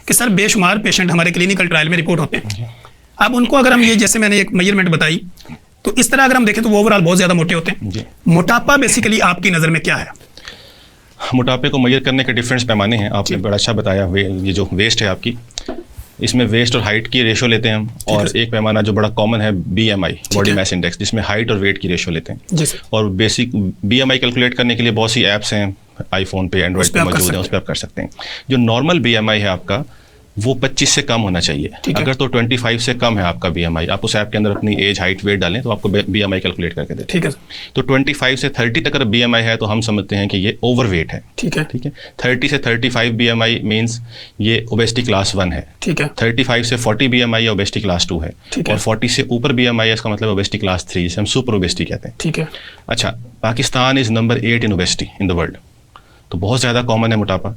कि सर बेशुमार पेशेंट हमारे क्लिनिकल ट्रायल में रिपोर्ट होते हैं। अब उनको अगर हम ये, जैसे मैंने एक मेजरमेंट बताई, तो इस तरह अगर हम देखें तो वो ओवरऑल बहुत ज़्यादा मोटे होते हैं। मोटापा बेसिकली आपकी नज़र में क्या है? मोटापे को मेजर करने के डिफरेंट पैमाने हैं। आपने बड़ा अच्छा बताया। ये जो वेस्ट है आपकी, इसमें वेस्ट और हाइट की रेशो लेते हैं हम, और एक पैमाना जो बड़ा कॉमन है BMI, बॉडी मास इंडेक्स, जिसमें हाइट और वेट की रेशो लेते हैं। और बेसिक BMI कैलकुलेट करने के लिए बहुत सी ऐप्स हैं, आईफोन पे, एंड्रॉइड पे मौजूद है, उस पर आप कर सकते हैं। जो नॉर्मल BMI है आपका, वो 25 से कम होना चाहिए। अगर तो 25 से कम है आपका BMI, आप उस ऐप के अंदर अपनी एज, हाइट, वेट डालें तो आपको BMI कैलकुलेट करके देते हैं। ठीक है। तो 25 से 30 तक अगर BMI है तो हम समझते हैं कि ये ओवरवेट है। ठीक है। 30 से 35 BMI मीन्स ये ओबेसिटी क्लास 1 है। ठीक है। 35 से 40 BMI या ओबेसिटी क्लास 2 है। और 40 से ऊपर BMI है, इसका मतलब ओबेसिटी क्लास 3, जिसे हम सुपर ओबेसिटी कहते हैं। ठीक है। अच्छा, Pakistan is number 8 in obesity in the world. तो बहुत ज़्यादा कॉमन है मोटापा।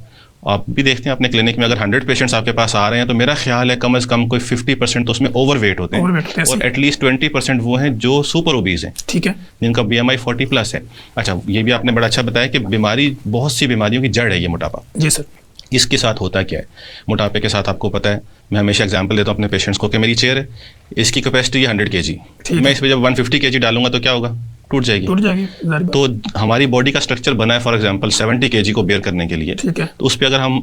आप भी देखते हैं अपने क्लिनिक में, अगर 100 पेशेंट्स आपके पास आ रहे हैं तो मेरा ख्याल है कम से कम कोई 50% तो उसमें ओवरवेट होते हैं, और एटलीस्ट 20% वो हैं जो सुपर ओबीज हैं। ठीक है। जिनका BMI 40+ है। अच्छा, ये भी आपने बड़ा अच्छा बताया कि बीमारी, बहुत सी बीमारियों की जड़ है ये मोटापा। जी सर। इसके साथ होता क्या है मोटापे के साथ, आपको पता है, मैं हमेशा एग्जांपल देता हूँ अपने पेशेंट्स को कि मेरी चेयर है, इसकी कैपेसिटी है 100 kg, मैं इस पर जब 150 kg डालूंगा तो क्या होगा? टूट जाएगी। तो हमारी बॉडी का स्ट्रक्चर बना है फॉर एग्जांपल 70 kg को बेयर करने के लिए। ठीक है। तो उस पर अगर हम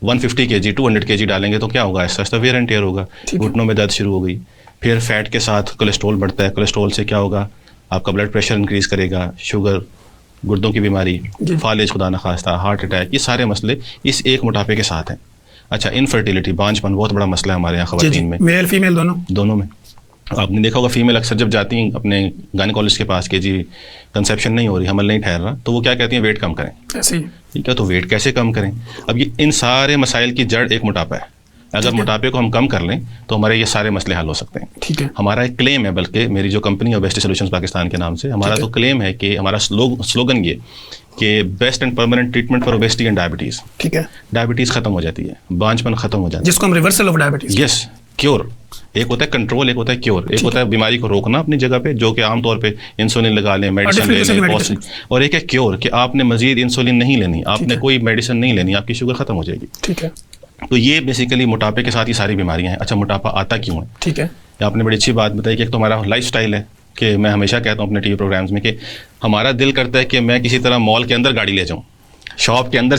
150 kg 200 kg डालेंगे तो क्या होगा? ऐसा वेयर एंड टेयर होगा, घुटनों में दर्द शुरू हो गई। फिर फैट के साथ कोलेस्ट्रॉल बढ़ता है, कोलेस्ट्रॉल से क्या होगा? आपका ब्लड प्रेशर इंक्रीज करेगा, शुगर, गुर्दों की बीमारी, फालिज खुदा न खास्ता, हार्ट अटैक, ये सारे मसले इस एक मोटापे के साथ हैं। अच्छा, इनफर्टिलिटी, बांझपन बहुत बड़ा मसला है हमारे यहाँ खवातीन में, मेल फीमेल दोनों में। आपने देखा होगा फीमेल अक्सर जब जाती हैं अपने गायनेकोलॉजिस्ट के पास कि जी कंसेप्शन नहीं हो रही, हमल नहीं ठहर रहा, तो वो क्या कहती हैं? वेट कम करें। ऐसे ही। ठीक है, तो वेट कैसे कम करें? अब ये इन सारे मसाइल की जड़ एक मोटापा है। अगर मोटापे को हम कम कर लें तो हमारे ये सारे मसले हल हो सकते हैं। ठीक है। हमारा एक क्लेम है, बल्कि मेरी जो कंपनी है ओबेसिटी सॉल्यूशंस पाकिस्तान के नाम से, हमारा तो क्लेम है कि हमारा स्लोगन ये कि best and permanent treatment for obesity and diabetes. ठीक है। डायबिटीज़ खत्म हो जाती है, बांझपन खत्म हो जाता है, जिसको हम reversal of diabetes. Yes, cure. एक होता है कंट्रोल, एक होता है क्योर। एक होता है बीमारी को रोकना अपनी जगह पे, जो कि आमतौर पे इंसुलिन लगा लें, मेडिसिन ले लें, और एक है क्योर कि आपने मजीद इंसुलिन नहीं लेनी, आपने कोई मेडिसिन नहीं लेनी, आपकी शुगर खत्म हो जाएगी। ठीक है। तो ये बेसिकली मोटापे के साथ ही सारी बीमारियां हैं। अच्छा, मोटापा आता क्यों है? ठीक है। आपने बड़ी अच्छी बात बताई कि एक तो हमारा लाइफ स्टाइल है, कि मैं हमेशा कहता हूँ अपने टीवी प्रोग्राम्स में कि हमारा दिल करता है कि मैं किसी तरह मॉल के अंदर गाड़ी ले जाऊँ, शॉप के अंदर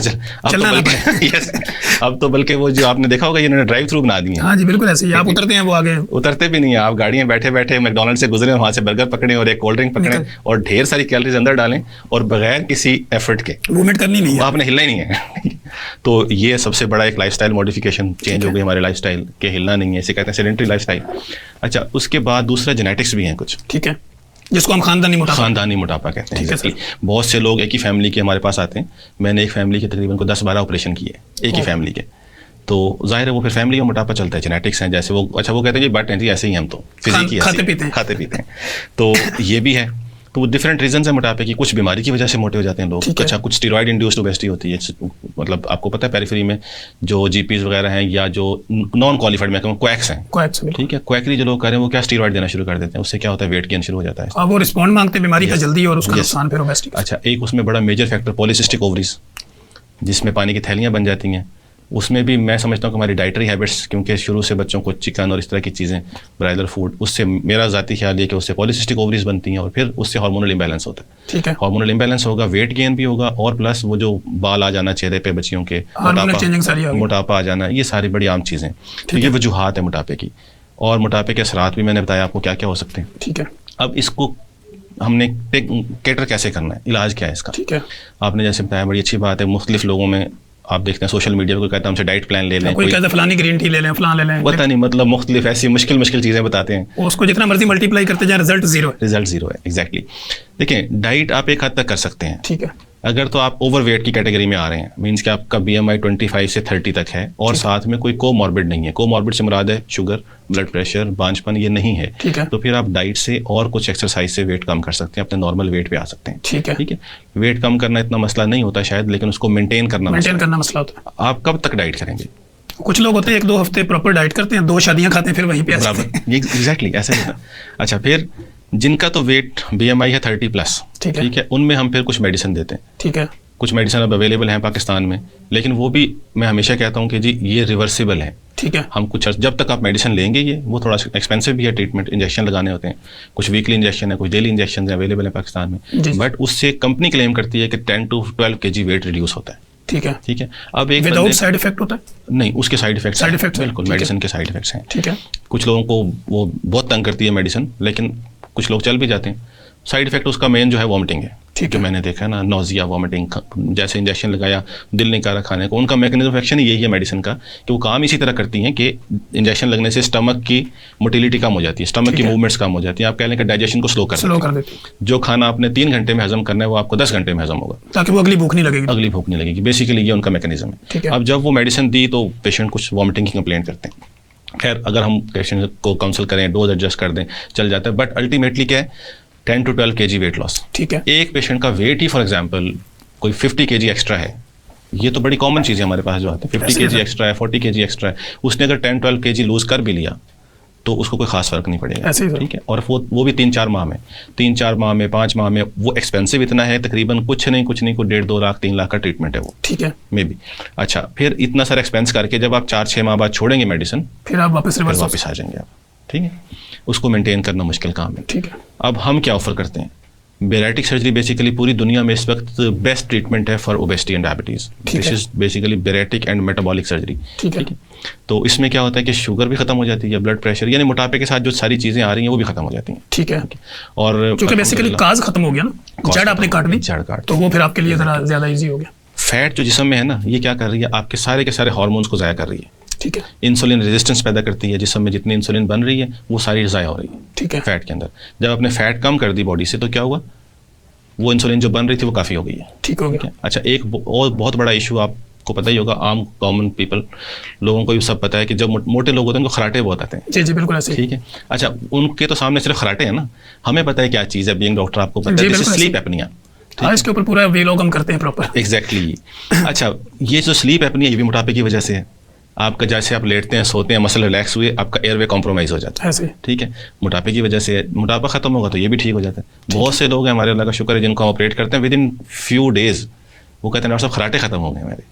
अब तो बल्कि वो जो आपने देखा होगा, इन्होंने ड्राइव थ्रू बना दिए। हाँ जी, बिल्कुल ऐसे ही। आप उतरते हैं, वो आगे उतरते भी नहीं है, आप गाड़ियाँ बैठे बैठे मैकडॉनल्ड से गुजरे, वहाँ से बर्गर पकड़ें और एक कोल्ड ड्रिंक पकड़ें और ढेर सारी कैलोरीज अंदर डालें और बगैर किसी एफर्ट के मूवमेंट करनी नहीं है, आपने हिलना ही नहीं है। तो ये सबसे बड़ा एक लाइफस्टाइल मॉडिफिकेशन चेंज हो गई हमारे लाइफस्टाइल के, हिलना नहीं है, इसे कहते हैं सेडेंटरी लाइफस्टाइल। अच्छा, उसके बाद दूसरा जेनेटिक्स भी हैं कुछ। ठीक है, जिसको हम खानदानी मोटापा कहते हैं। बहुत से लोग एक ही फैमिली के हमारे पास आते हैं। मैंने एक फैमिली के तकरीबन को 10-12 ऑपरेशन किए एक ही फैमिली के, तो जाहिर है वो फिर फैमिली का मोटापा चलता है, जेनेटिक्स हैं जैसे वो। अच्छा, वो कहते हैं जी बट जी ऐसे ही हम तो फिजिक खाते पीते हैं, तो ये भी है। तो वो डिफरेंट रीजन है मोटापे की। कुछ बीमारी की वजह से मोटे हो जाते हैं लोग। अच्छा, कुछ स्टीरॉयड इंड्यूस्ड ओबेसिटी होती है, मतलब आपको पता है पेरिफेरी में जो जीपीज वगैरह हैं या जो नॉन क्वालिफाइड में क्वैक्स हैं, ठीक है, क्वैकरी जो लोग कर रहे हैं वो क्या स्टीरॉयड देना शुरू कर देते हैं, उससे क्या होता है? वेट गेन शुरू हो जाता है। वो रिस्पॉन्ड मांगते हैं बीमारी का जल्दी, और उसका नुकसान फिर ओबेसिटी। अच्छा, एक उसमें बड़ा मेजर फैक्टर पॉलीसिस्टिक ओवरीज, जिसमें पानी की थैलियाँ बन जाती हैं। उसमें भी मैं समझता हूँ कि हमारी डाइटरी हैबिट्स, क्योंकि शुरू से बच्चों को चिकन और इस तरह की चीज़ें, ब्रायलर फूड, उससे मेरा ज़ाती ख्याल है कि उससे पॉलीसिस्टिक ओवरीज बनती हैं और फिर उससे हार्मोनल इंबैलेंस होता है। ठीक है, हार्मोनल इंबैलेंस होगा, वेट गेन भी होगा, और प्लस वो जो बाल आ जाना चेहरे पे बच्चियों के, मोटापा आ जाना, ये सारी बड़ी आम चीज़ें। तो ये वजूहात है मोटापे की। और मोटापे के असरात भी मैंने बताया आपको क्या क्या हो सकते हैं। ठीक है, अब इसको हमने कैटर कैसे करना है, इलाज क्या है इसका? ठीक है, आपने जैसे बताया बड़ी अच्छी बात है। मुख्तलिफ लोगों में आप देखते हैं सोशल मीडिया को कहता है हमसे डाइट प्लान ले लें, कोई कहता है फलानी ग्रीन टी ले लें, फलान ले लें, पता नहीं, मतलब मुख्तलिफ ऐसी मुश्किल चीज़ें बताते हैं। उसको जितना मर्जी मल्टीप्लाई करते जाए, रिजल्ट जीरो है। एग्जैक्टली। देखिए, डाइट आप एक हद तक कर सकते हैं। ठीक है, अगर तो आप ओवरवेट की कैटेगरी में आ रहे हैं, मीन्स कि आपका BMI 25 से 30 तक है और साथ में कोई कोमॉर्बिड नहीं है। कोमॉर्बिड से मुराद है शुगर, ब्लड प्रेशर, बांझपन, ये नहीं है। ठीक है, तो फिर आप डाइट से और कुछ एक्सरसाइज से वेट कम कर सकते हैं, अपने नॉर्मल वेट पे आ सकते हैं। ठीक है, वेट कम करना इतना मसला नहीं होता शायद, लेकिन उसको मेंटेन करना मसला होता है। आप कब तक डाइट करेंगे? कुछ लोग होते हैं 1-2 हफ्ते प्रॉपर डाइट करते हैं, 2 शादियां खाते हैं, फिर वहीं पे एग्जैक्टली ऐसा ही होता। अच्छा, फिर जिनका तो वेट BMI है 30+, ठीक है, उनमें हम फिर कुछ मेडिसिन देते हैं। ठीक है, कुछ मेडिसिन अब अवेलेबल हैं पाकिस्तान में, लेकिन वो भी मैं हमेशा कहता हूँ कि जी ये रिवर्सिबल है। ठीक है। हम कुछ जब तक आप मेडिसिन लेंगे, ये वो थोड़ा एक्सपेंसिव भी है, ट्रीटमेंट इंजेक्शन लगाने होते हैं, कुछ वीकली इंजेक्शन है, कुछ डेली इंजेक्शन अवेलेबल है पाकिस्तान में, बट उससे कंपनी क्लेम करती है कि 10 to 12 kg वेट रिड्यूस होता है। ठीक है। ठीक है। अब एक विदाउट साइड इफेक्ट होता है? नहीं, उसके साइड इफेक्ट्स बिल्कुल मेडिसिन के साइड इफेक्ट्स हैं। ठीक है। कुछ लोगों को वो बहुत तंग करती है मेडिसिन, लेकिन कुछ लोग चल भी जाते हैं। साइड इफेक्ट उसका मेन जो है वॉमिटिंग है। ठीक है। मैंने देखा है ना, नोजिया, वॉमिटिंग, जैसे इंजेक्शन लगाया दिल नहीं कर रहा खाने को, उनका मैकेनिज्म ऑफ एक्शन यही है मेडिसिन का कि वो काम इसी तरह करती हैं कि इंजेक्शन लगने से स्टमक की मोटिलिटी कम हो जाती है, स्टमक की मूवमेंट्स कम हो जाती है। आप कह लें कि डाइजेशन को स्लो कर देती है। जो खाना आपने 3 घंटे में हजम करना है वो आपको 10 घंटे में हजम होगा, ताकि वो अगली भूख नहीं लगेगी। बेसिकली ये उनका मैकेनिज्म है। अब जब वो मेडिसिन दी तो पेशेंट कुछ वॉमिटिंग की कंप्लेंट करते हैं। खैर, अगर हम पेशेंट को काउंसिल करें, डोज एडजस्ट कर दें, चल जाता है, बट अल्टीमेटली क्या है, 10 to 12 kg वेट लॉस। ठीक है। एक पेशेंट का वेट ही फॉर एग्जांपल कोई 50 kg एक्स्ट्रा है, ये तो बड़ी कॉमन चीज़ है हमारे पास जो आते हैं, 50 kg एक्स्ट्रा है, 40 kg एक्स्ट्रा है, उसने अगर 10-12 kg लूज कर भी लिया तो उसको कोई खास फर्क नहीं पड़ेगा। ठीक है। और वो भी 3-4 माह में, 3-4 माह में, 5 माह में। वो एक्सपेंसिव इतना है, तकरीबन कुछ नहीं कुछ 1.5-2 लाख 3 लाख का ट्रीटमेंट है वो। ठीक है। May be. अच्छा, फिर इतना सारा एक्सपेंस करके जब आप 4-6 माह बाद छोड़ेंगे मेडिसिन, फिर आप वापस आ जाएंगे आप। ठीक है। उसको मेंटेन करना मुश्किल काम है। ठीक है। अब हम क्या ऑफर करते हैं? बेरेटिक सर्जरी बेसिकली पूरी दुनिया में इस वक्त बेस्ट ट्रीटमेंट है for obesity and diabetes. This is basically bariatric and metabolic surgery. ठीक है। तो इसमें क्या होता है कि शुगर भी खत्म हो जाती है, ब्लड प्रेशर, यानी मोटापे के साथ जो सारी चीजें आ रही हैं वो भी खत्म हो जाती हैं। ठीक है। और क्योंकि बेसिकली काज खत्म हो गया ना, जड़ आपने काट दी, तो वो फिर आपके लिए जरा ज्यादा इजी हो गया। फैट जो जिस्म में है ना, ये क्या कर रही है, आपके सारे के सारे हार्मोन्स को जाया कर रही है। ठीक है। इंसुलिन रेजिस्टेंस पैदा करती है, जिसम में जितनी इंसुलिन बन रही है वो सारी ज़ाया हो रही है। ठीक है। फैट के अंदर जब आपने फैट कम कर दी बॉडी से, तो क्या हुआ, वो इंसुलिन जो बन रही थी वो काफ़ी हो गई है। ठीक हो गया। अच्छा, एक और बहुत बड़ा इशू आपको पता ही होगा, आम कॉमन पीपल लोगों को भी सब पता है कि जब मोटे लोग होते हैं उनको खराटे बहुत आते हैं। जी जी बिल्कुल ऐसे। ठीक है। अच्छा, उनके तो सामने सिर्फ खराटे हैं ना, हमें पता है क्या चीज़ है, बीइंग डॉक्टर आपको पता है, स्लीप एपनिया। इसके ऊपर पूरा व्लॉग हम करते हैं प्रॉपर। एग्जैक्टली। अच्छा, ये जो स्लीप एपनिया ये भी मोटापे की वजह से है। आपका जैसे आप लेटते हैं, सोते हैं, मसल रिलैक्स हुए, आपका एयरवे कॉम्प्रोमाइज़ हो जाता है। ठीक है। मोटापे की वजह से मोटापा खत्म होगा तो ये भी ठीक हो जाता है। बहुत से लोग हैं, हमारे अल्लाह का शुक्र है, जिनको हम ऑपरेट करते हैं, विद इन फ्यू डेज वो कहते हैं डॉक्टर साहब खराटे खत्म हो गए मेरे।